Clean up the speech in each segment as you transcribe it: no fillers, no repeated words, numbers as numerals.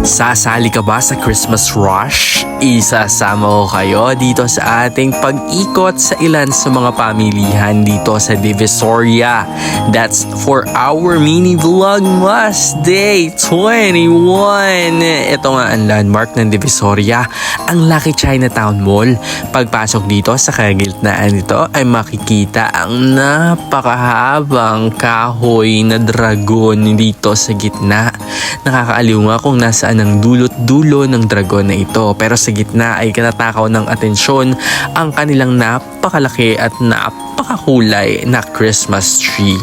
Sasali ka ba sa Christmas rush? Isasama ko kayo dito sa ating pag-ikot sa ilan sa mga pamilihan dito sa Divisoria. That's for our mini Vlogmas Day 21. Ito nga ang landmark ng Divisoria, ang Lucky Chinatown Mall. Pagpasok dito sa kagilnaan nito ay makikita ang napakahabang kahoy na dragon dito sa gitna. Nakakaaliw nga kung nasaan ang dulot-dulo ng dragon na ito, pero sa gitna ay kinatakaw ng atensyon ang kanilang napakalaki at napakakulay na Christmas tree.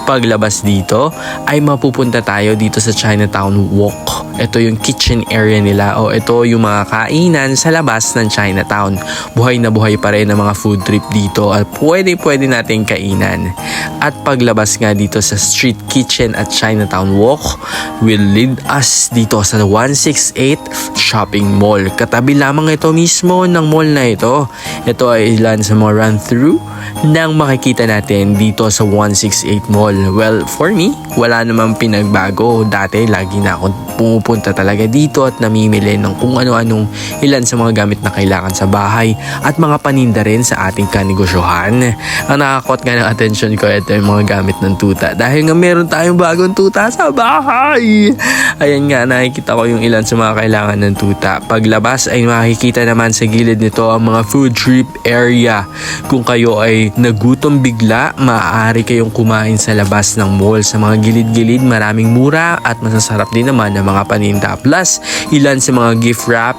Paglabas dito ay mapupunta tayo dito sa Chinatown Walk. Ito yung kitchen area nila o ito yung mga kainan sa labas ng Chinatown. Buhay na buhay pa rin ang mga food trip dito at pwede nating kainan. At paglabas nga dito sa street kitchen at Chinatown Walk will lead us dito sa 168 Shopping Mall. Katabi lamang ito mismo ng mall na ito. Ito ay ilan sa mga run-through nang makikita natin dito sa 168 Mall. Well, for me, wala namang pinagbago. Dati, lagi na akong pumupunta talaga dito at namimili ng kung ano-anong ilan sa mga gamit na kailangan sa bahay at mga paninda rin sa ating kanegosyohan. Ang nakakot nga ng attention ko, ito yung mga gamit ng tuta. Dahil nga meron tayong bagong tuta sa bahay. Ayan nga, nakikita ko yung ilan sa mga kailangan ng tuta. Paglabas ay makikita naman sa gilid nito ang mga food trip area. Kung kayo ay nagutom bigla, maaari kayong kumain sa labas ng mall. Sa mga gilid-gilid, maraming mura at masasarap din naman ng mga paninda. Plus, ilan sa mga gift wrap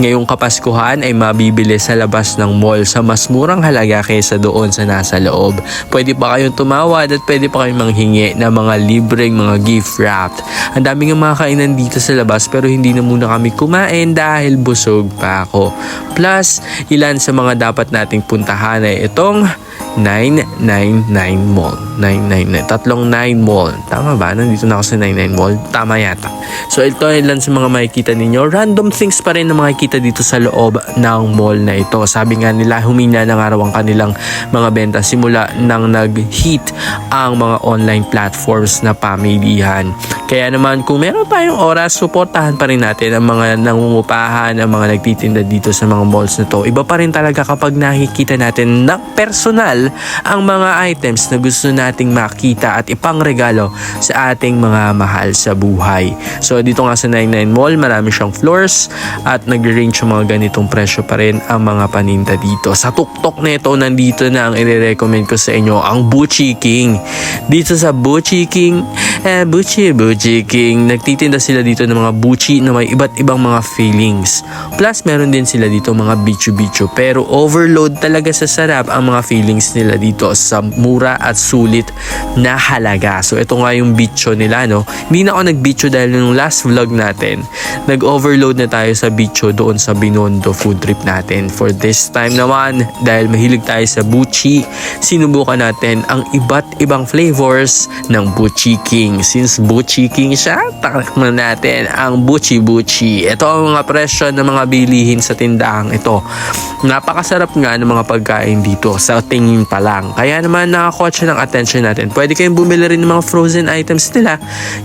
ngayong Kapaskuhan ay mabibili sa labas ng mall sa mas murang halaga kaysa doon sa nasa loob. Pwede pa kayong tumawad at pwede pa kayong manghingi ng mga libreng mga gift wrap. Ang daming mga kainan dito sa labas pero hindi na muna kami kumain dahil busog pa ako. Plus, ilan sa mga dapat nating puntahan ay itong 999 Mall. 999. Tatlong 9 Mall. Tama ba? Nandito na ako sa 99 Mall. Tama yata. So ito ay ilan sa mga makikita ninyo. Random things pa rin na makikita dito sa loob ng mall na ito. Sabi nga nila, humina ng araw ang kanilang mga benta simula nang nag-hit ang mga online platforms na pamilihan. Kaya naman kung meron tayong oras, suportahan pa rin natin ang mga nangungupahan, ang mga nagtitinda dito sa mga malls na to. Iba pa rin talaga kapag nakikita natin ng personal ang mga items na gusto nating makita at ipangregalo sa ating mga mahal sa buhay. So dito nga sa 99 Mall, marami siyang floors at nag-range yung mga ganitong presyo pa rin ang mga paninda dito. Sa tuktok nito, nandito na ang i-recommend ko sa inyo, ang Buchi King. Dito sa Buchi King, Buchi King, nagtitinda sila dito ng mga buchi na may iba't ibang mga fillings. Plus, meron din sila dito mga bicho-bicho. Pero overload talaga sa sarap ang mga fillings nila dito sa mura at sulit na halaga. So, ito nga yung bicho nila, no? Hindi na ako nag-bicho dahil nung last vlog natin, nag-overload na tayo sa bicho doon sa Binondo food trip natin. For this time naman, dahil mahilig tayo sa buchi, sinubukan natin ang iba't ibang flavors ng Buchi King. Since Buchi King siya, takman natin ang Buchi. Ito ang mga presyo ng mga bilihin sa tindahang ito. Napakasarap nga ng mga pagkain dito sa tingin pa lang. Kaya naman nakakuha siya ng attention natin. Pwede kayong bumili rin ng mga frozen items nila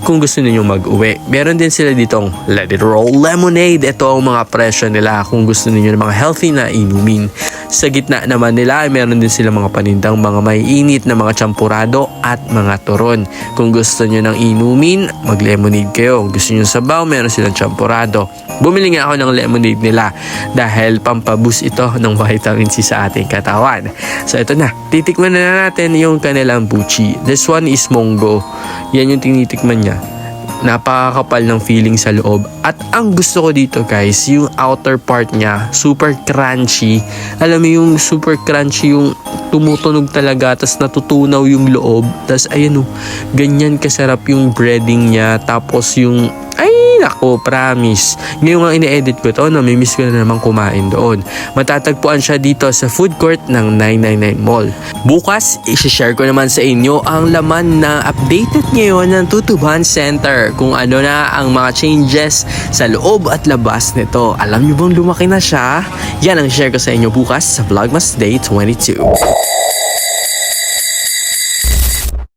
kung gusto niyo mag-uwi. Meron din sila ditong Let It Roll Lemonade. Ito ang mga presyo nila kung gusto niyo ng mga healthy na inumin. Sa gitna naman nila ay meron din sila mga panindang mga may init na mga champurado at mga turon. Kung gusto niyo ng inumin, mag-lemonade kayo. Gusto niyo sabaw, meron silang champurado. Bumili nga ako ng lemonade nila dahil pampaboost ito ng vitamin C sa ating katawan. So ito na, titikman na natin yung kanilang buchi. This one is Mongo. Yan yung tinitikman niya. Napakakapal ng feeling sa loob. At ang gusto ko dito guys, yung outer part niya, super crunchy. Alam mo yung super crunchy, yung tumutunog talaga, tas natutunaw yung loob. Tas ayan o, ganyan kasarap yung breading niya. Tapos yung, ay Ay nako, promise. Ngayon nga ine-edit ko to, namimiss ko na naman kumain doon. Matatagpuan siya dito sa food court ng 999 Mall. Bukas, isi-share ko naman sa inyo ang laman na updated ngayon ng Tutuban Center. Kung ano na ang mga changes sa loob at labas nito. Alam niyo bang lumaki na siya? Yan ang share ko sa inyo bukas sa Vlogmas Day 22.